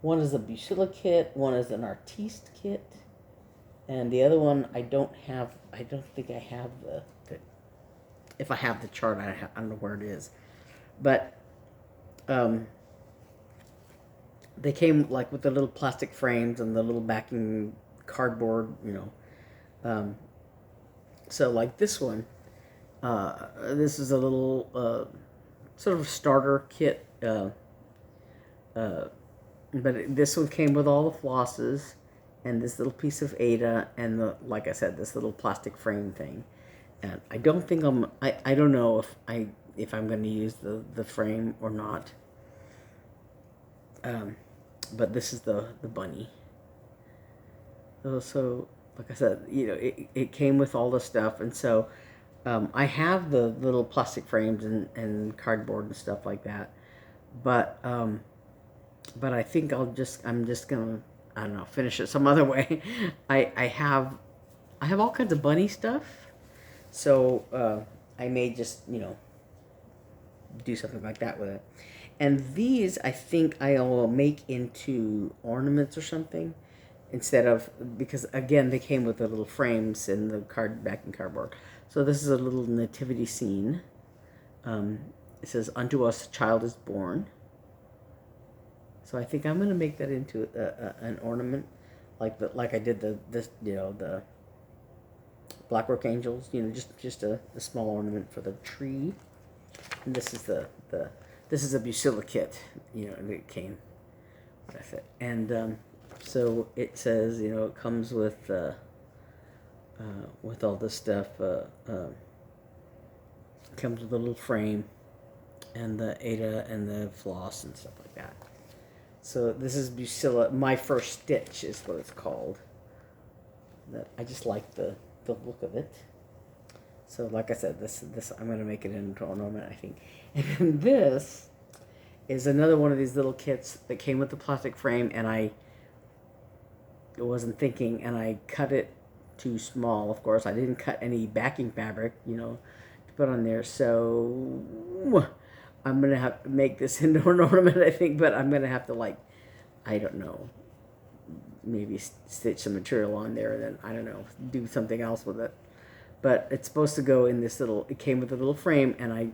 S1: One is a Priscilla kit, one is an artiste kit, and the other one I don't think I have if I have the chart, I don't know where it is. But they came like with the little plastic frames and the little backing cardboard, so like this one, this is a little sort of starter kit, but this one came with all the flosses and this little piece of Ada and like I said, this little plastic frame thing. And I don't think I don't know if I'm going to use the frame or not. But this is the bunny. So like I said, it came with all the stuff, and so I have the little plastic frames and cardboard and stuff like that. But I think I'm just gonna, I don't know, finish it some other way. I have all kinds of bunny stuff. So I may just, do something like that with it. And these, I think I will make into ornaments or something instead of, because again, they came with the little frames and the backing cardboard. So this is a little nativity scene. It says, "Unto us a child is born." So I think I'm going to make that into an ornament, like I did the Blackrock Angels, just a small ornament for the tree. And this is this is a Priscilla kit, and it came with it. And so it says, it comes with all this stuff. Comes with a little frame and the Ada and the floss and stuff like that. So this is Priscilla, My First Stitch is what it's called. That I just like the look of it. So like I said, this I'm going to make it into an ornament, I think. And then this is another one of these little kits that came with the plastic frame, and I wasn't thinking, and I cut it too small. Of course, I didn't cut any backing fabric, to put on there. So I'm going to have to make this into an ornament, I think, but I'm going to have to, I don't know, maybe stitch some material on there and then, I don't know, do something else with it. But it's supposed to go in this it came with a little frame, and I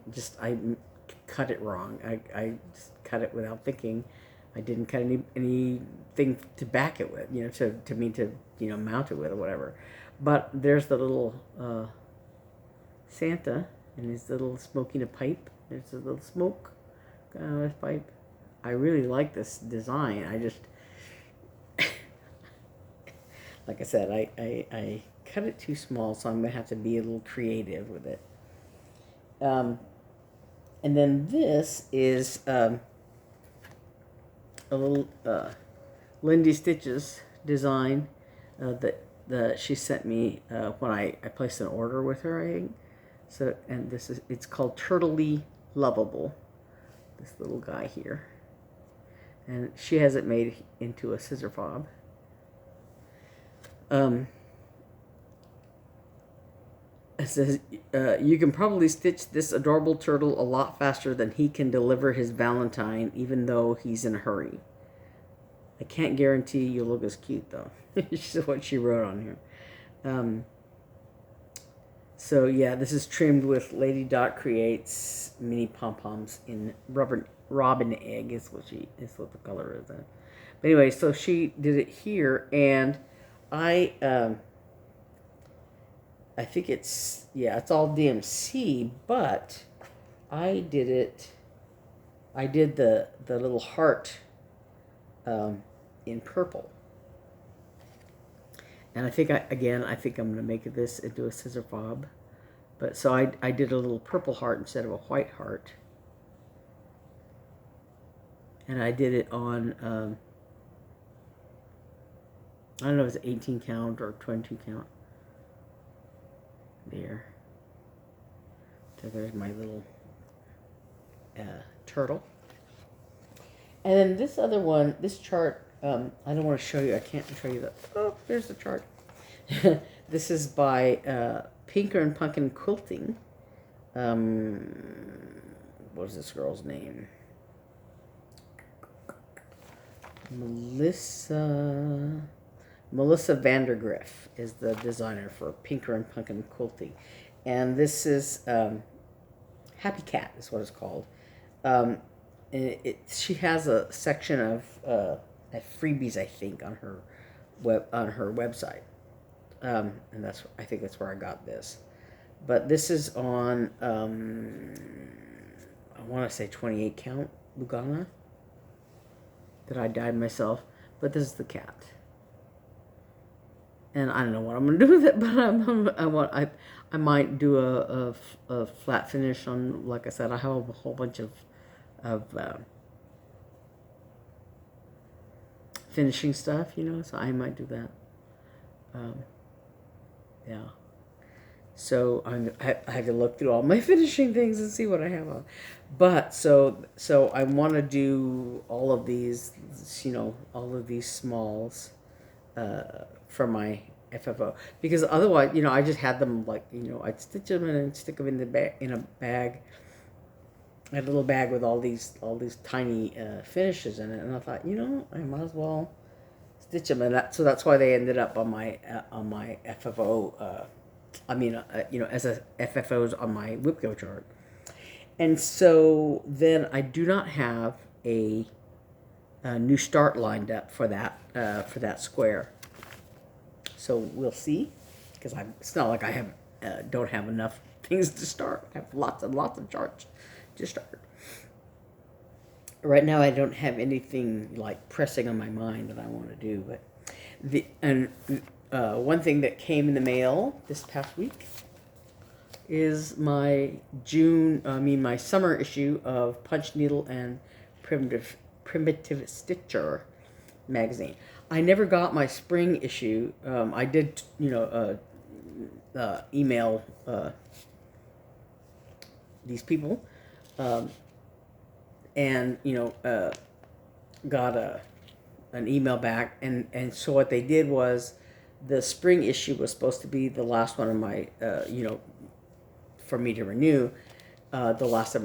S1: cut it wrong. I just cut it without thinking. I didn't cut anything to back it with, to mount it with or whatever. But there's the little Santa, and he's little smoking a pipe. There's a little smoke going on his pipe. I really like this design. I just, like I said, I cut it too small, so I'm going to have to be a little creative with it. And then this is a little Lindy Stitches design that she sent me when I placed an order with her, I think. So, and it's called Turtley Lovable, this little guy here. And she has it made into a scissor fob. It says, you can probably stitch this adorable turtle a lot faster than he can deliver his Valentine, even though he's in a hurry. I can't guarantee you'll look as cute, though. This is what she wrote on here. So, yeah, this is trimmed with Lady Dot Creates mini pom-poms in robin egg is what the color is. But anyway, so she did it here, and I think it's all DMC, but I did the little heart in purple. And I think I'm going to make this into a scissor fob. But so I did a little purple heart instead of a white heart. And I did it on, I don't know if it's 18 count or 22 count. There. So there's my little turtle. And then this other one, this chart, I don't want to show you. I can't show you that. Oh, there's the chart. This is by Pinker and Pumpkin Quilting. What is this girl's name? Melissa Vandergriff is the designer for Pinker and Pumpkin Quilting. And this is Happy Cat is what it's called. She has a section of freebies, I think, on her website, and I think that's where I got this. But this is on I want to say 28 count Lugana that I dyed myself. But this is the cat, and I don't know what I'm gonna do with it. But I might do a flat finish on. Like I said, I have a whole bunch of finishing stuff, so I might do that. Yeah. So I have to look through all my finishing things and see what I have on. But so I want to do all of these, all of these smalls for my FFO, because otherwise, I just had them like, I'd stitch them and stick them in a bag. I had a little bag with all these tiny finishes in it, and I thought, I might as well stitch them, and so that's why they ended up on my FFO. As a FFOs on my WIPGO chart. And so then I do not have a new start lined up for that square. So we'll see, because it's not like I don't have enough things to start. I have lots and lots of charts to start. Right now I don't have anything like pressing on my mind that I want to do, but one thing that came in the mail this past week is my summer issue of Punch Needle and Primitive Stitcher magazine. I never got my spring issue. I did, email these people, and got an email back, and so what they did was, the spring issue was supposed to be the last one of my, for me to renew, the last of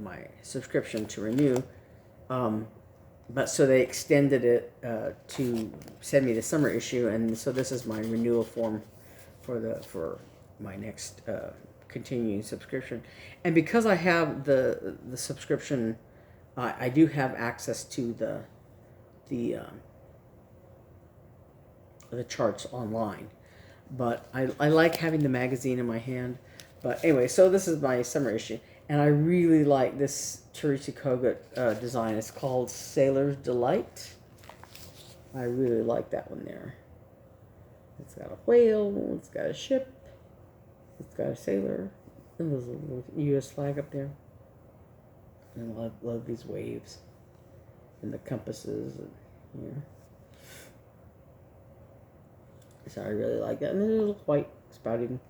S1: my subscription to renew. But so they extended it to send me the summer issue, and so this is my renewal form for my next continuing subscription. And because I have the subscription, I do have access to the charts online, but I like having the magazine in my hand. But anyway, so this is my summer issue, and I really like this Tracy Kogut design. It's called Sailor's Delight. I really like that one there. It's got a whale, it's got a ship, it's got a sailor, and there's a little U.S. flag up there. And I love these waves and the compasses, and So I really like that. And there's a little white spouting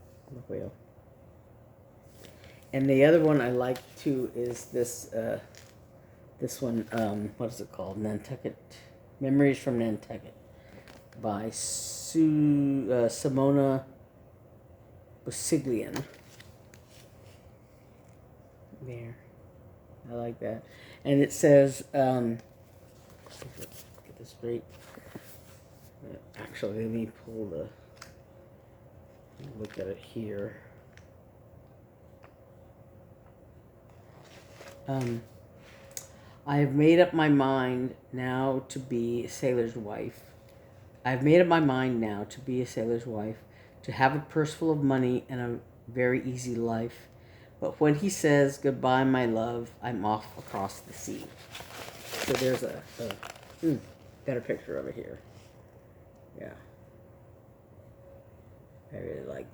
S1: whale. And the other one I like too is this one, what is it called? Nantucket. Memories from Nantucket by Simona Bosiglian. There. I like that. And it says, get this straight. Actually, let me pull look at it here. I have made up my mind now to be a sailor's wife. I've made up my mind now to be a sailor's wife, to have a purse full of money and a very easy life. But when he says, goodbye, my love, I'm off across the sea. So there's a better picture of it here. Yeah. I really like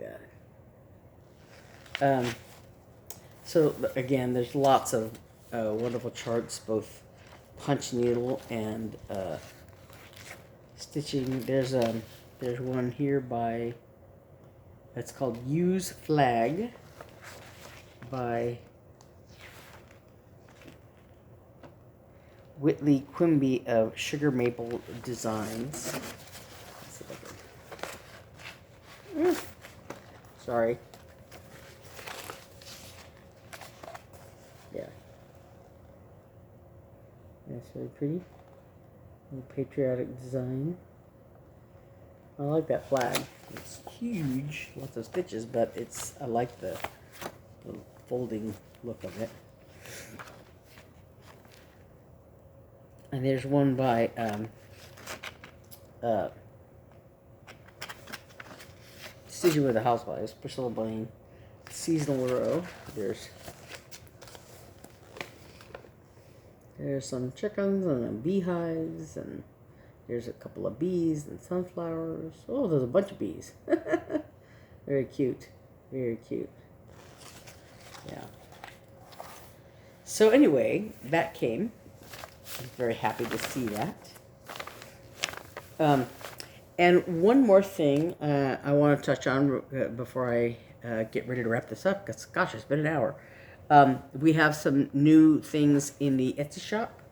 S1: that. So again, there's lots of wonderful charts, both punch needle and stitching. There's one here by, that's called Use Flag by Whitley Quimby of Sugar Maple Designs. Let's see if I can... Sorry. Yeah. That's very pretty. Little patriotic design. I like that flag. It's huge, lots of stitches, but I like the folding look of it. And there's one by Decision with the Housewives, Priscilla Blaine, Seasonal Row. There's some chickens and some beehives, and there's a couple of bees and sunflowers. Oh, there's a bunch of bees. Very cute. Very cute. Yeah. So anyway, that came. I'm very happy to see that. And one more thing I want to touch on before I get ready to wrap this up, because, gosh, it's been an hour. We have some new things in the Etsy shop.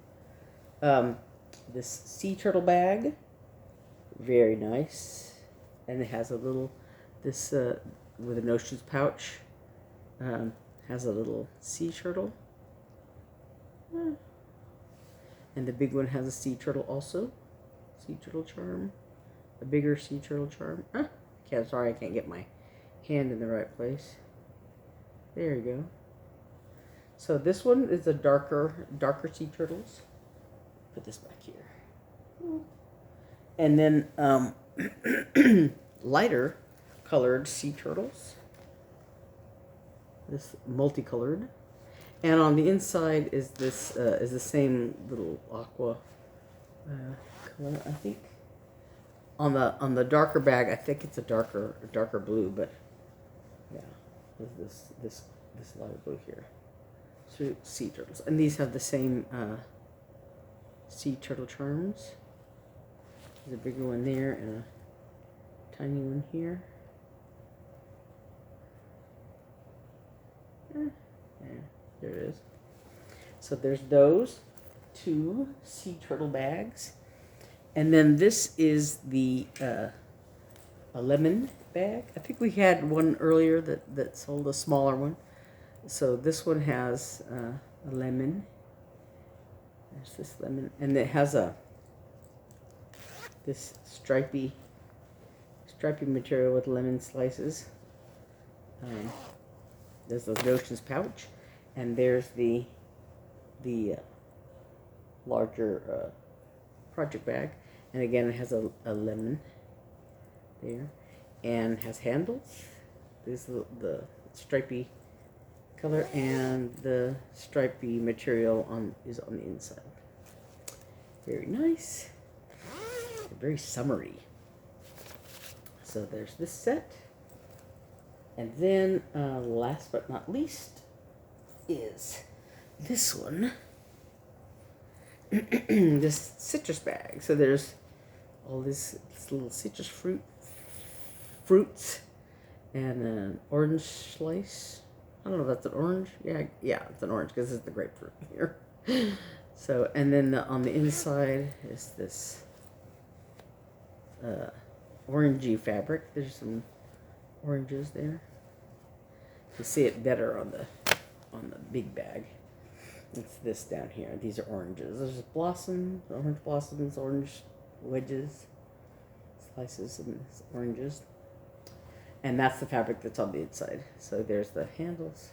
S1: This sea turtle bag, very nice. And it has a little, with a no-shoes pouch, has a little sea turtle. And the big one has a sea turtle also. Sea turtle charm. A bigger sea turtle charm. Okay, sorry, I can't get my hand in the right place. There you go. So this one is a darker sea turtles. Put this back here. And then lighter colored sea turtles. This multicolored. And on the inside is this is the same little aqua color, I think. On the darker bag, I think it's a darker blue, but yeah, this lighter blue here. So sea turtles, and these have the same sea turtle charms. There's a bigger one there and a tiny one here. There it is. So there's those 2 sea turtle bags. And then this is the a lemon bag. I think we had one earlier that sold a smaller one. So this one has a lemon. There's this lemon. And it has this stripy material with lemon slices. There's the notions pouch. And there's the larger project bag, and again it has a lemon there, and has handles. This is the stripy color, and the stripy material is on the inside. Very nice. Very summery. So there's this set, and then last but not least is this one. This citrus bag. So there's all this little citrus fruit fruits and an orange slice. I don't know if that's an orange. Yeah, it's an orange because it's the grapefruit here. So, and then on the inside is this orangey fabric. There's some oranges there. You see it better on the big bag. It's this down here. These are oranges. There's blossoms, orange blossoms, orange wedges, slices, and oranges. And that's the fabric that's on the inside. So there's the handles.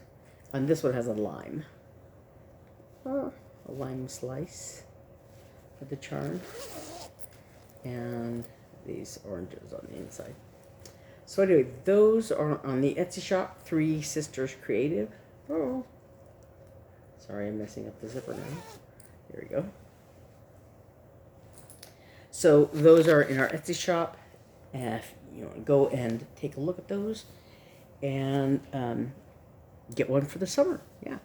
S1: And this one has a lime. A lime slice for the charm. And these oranges on the inside. So anyway, those are on the Etsy shop, Three Sisters Creative. Oh, sorry, I'm messing up the zipper now. Here we go. So those are in our Etsy shop. And if you want to go and take a look at those and get one for the summer. Yeah.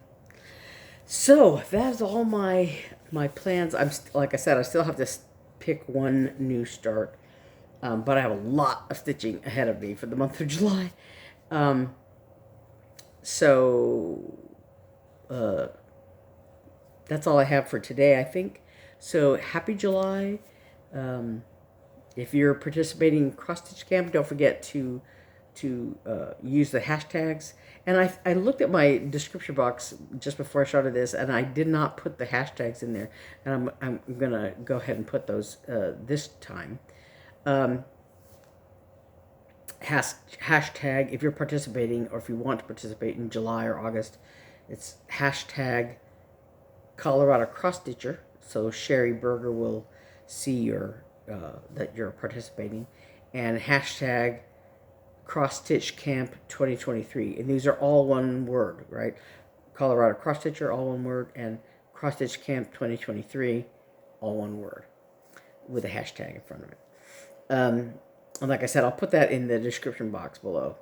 S1: So that's all my plans. Like I said, I still have to pick one new start. But I have a lot of stitching ahead of me for the month of July. That's all I have for today, I think. So happy July. If you're participating in cross stitch camp, don't forget to use the hashtags. And I looked at my description box just before I started this, and I did not put the hashtags in there. And I'm gonna go ahead and put those this time. Hashtag, if you're participating or if you want to participate in July or August, it's hashtag Colorado Cross Stitcher. So Sherry Berger will see your that you're participating, and hashtag Cross Stitch Camp 2023. And these are all one word, right? Colorado Cross Stitcher, all one word, and Cross Stitch Camp 2023, all one word, with a hashtag in front of it. And like I said, I'll put that in the description box below.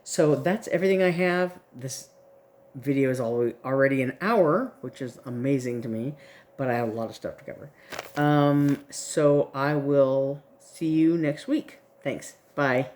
S1: So that's everything I have. This video is already an hour, which is amazing to me, but I have a lot of stuff to cover. So I will see you next week. Thanks. Bye.